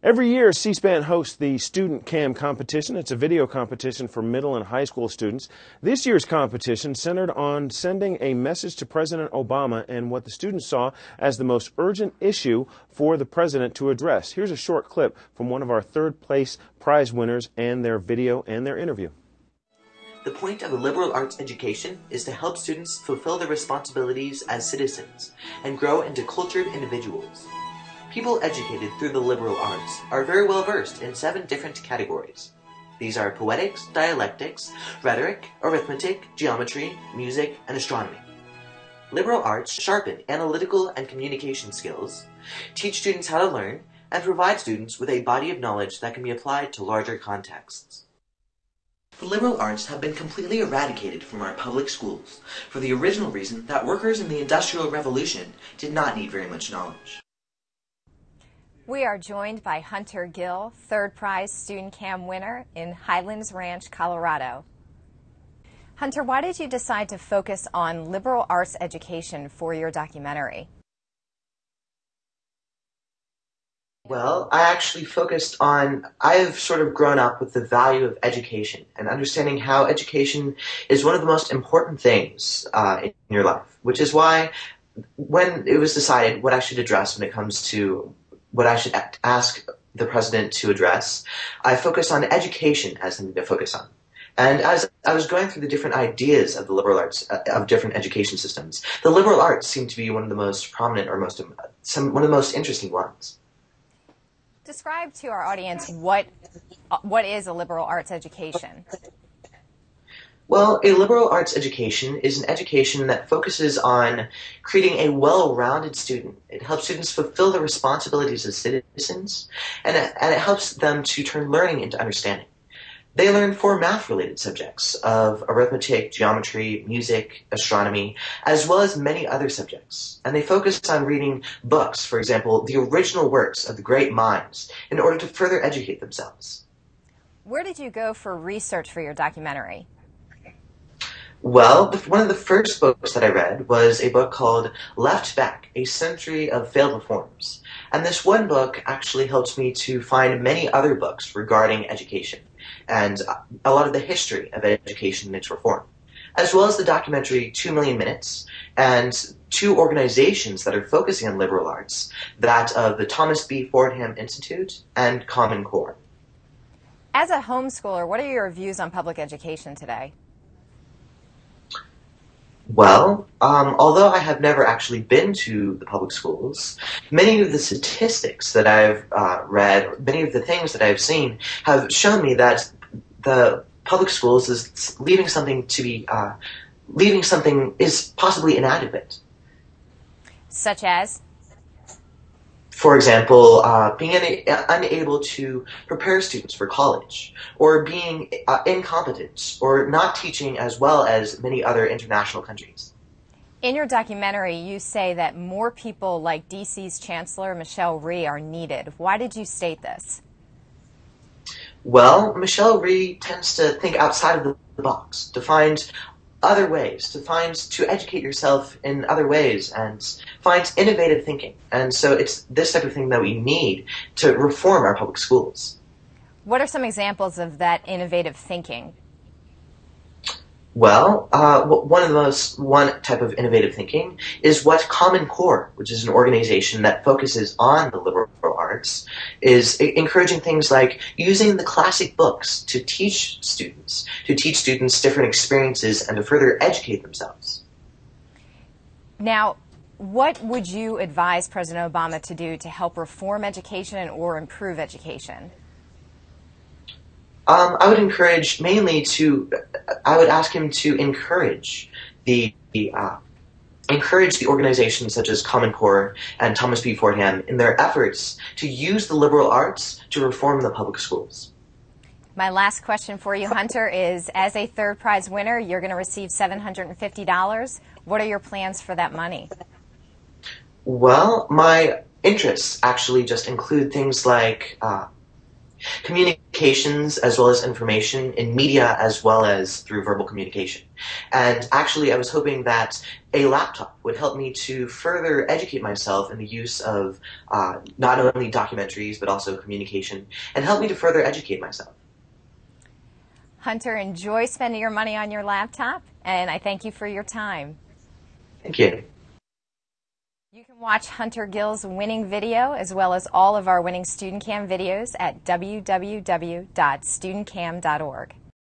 Every year, C-SPAN hosts the StudentCam Competition. It's a video competition for middle and high school students. This year's competition centered on sending a message to President Obama and what the students saw as the most urgent issue for the president to address. Here's a short clip from one of our third-place prize winners and their video and their interview. The point of a liberal arts education is to help students fulfill their responsibilities as citizens and grow into cultured individuals. People educated through the liberal arts are very well versed in 7 different categories. These are poetics, dialectics, rhetoric, arithmetic, geometry, music, and astronomy. Liberal arts sharpen analytical and communication skills, teach students how to learn, and provide students with a body of knowledge that can be applied to larger contexts. The liberal arts have been completely eradicated from our public schools for the original reason that workers in the Industrial Revolution did not need very much knowledge. We are joined by Hunter Gill, third prize StudentCam winner in Highlands Ranch, Colorado. Hunter, why did you decide to focus on liberal arts education for your documentary? Well, I actually focused on, I've sort of grown up with the value of education and understanding how education is one of the most important things in your life, which is why when it was decided what I should address when it comes to what I should ask the president to address, I focused on education as something to focus on. And as I was going through the different ideas of the liberal arts, of different education systems, the liberal arts seemed to be one of the most prominent or one of the most interesting ones. Describe to our audience what is a liberal arts education. Well, a liberal arts education is an education that focuses on creating a well-rounded student. It helps students fulfill their responsibilities as citizens, and it helps them to turn learning into understanding. They learn 4 math-related subjects of arithmetic, geometry, music, astronomy, as well as many other subjects. And they focus on reading books, for example, the original works of the great minds, in order to further educate themselves. Where did you go for research for your documentary? Well, one of the first books that I read was a book called Left Back, A Century of Failed Reforms. And this one book actually helped me to find many other books regarding education and a lot of the history of education and its reform, as well as the documentary 2 Million Minutes and 2 organizations that are focusing on liberal arts, that of the Thomas B. Fordham Institute and Common Core. As a homeschooler, what are your views on public education today? Well, although I have never actually been to the public schools, many of the statistics that I've read, many of the things that I've seen have shown me that the public schools is leaving something is possibly inadequate. Such as? For example, being unable to prepare students for college, or being incompetent, or not teaching as well as many other international countries. In your documentary, you say that more people like DC's Chancellor Michelle Rhee are needed. Why did you state this? Well, Michelle Rhee tends to think outside of the box, to find other ways, to educate yourself in other ways and find innovative thinking. And so it's this type of thing that we need to reform our public schools. What are some examples of that innovative thinking? Well, one type of innovative thinking is what Common Core, which is an organization that focuses on the liberal arts, is encouraging things like using the classic books to teach students different experiences and to further educate themselves. Now, what would you advise President Obama to do to help reform education or improve education? I would ask him to encourage the organizations such as Common Core and Thomas B. Fordham in their efforts to use the liberal arts to reform the public schools. My last question for you, Hunter, is as a third prize winner, you're going to receive $750. What are your plans for that money? Well, my interests actually just include things like communications as well as information in media as well as through verbal communication. And actually, I was hoping that a laptop would help me to further educate myself in the use of not only documentaries, but also communication, and help me to further educate myself. Hunter, enjoy spending your money on your laptop, and I thank you for your time. Thank you. You can watch Hunter Gill's winning video as well as all of our winning StudentCam videos at www.studentcam.org.